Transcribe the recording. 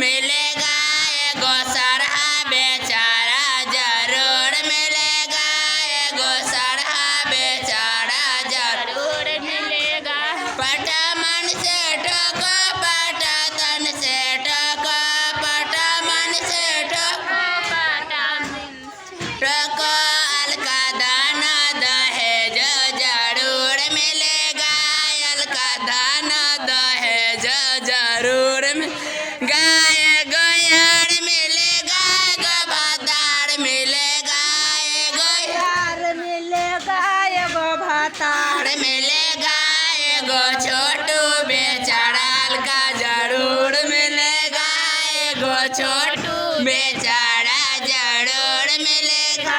मिलेगा, एगो सरहा बेचारा जरूर मिलेगा, एगो सरहा बेचारा जरूर मिलेगा। पटा मन से ठोको, पटा तन से ठोको, पटा मन से ठोको, पटा ठोको, अलका दाना दहेज जरूर मिलेगा, अलका दाना दहेज जरूर गाय गोयार मिलेगा, एगो भातार मिलेगा, एगो यार मिलेगा, एगो भातार मिलेगा, एगो छोटू बेचारा अलका जरूर मिलेगा, एगो छोटू बेचारा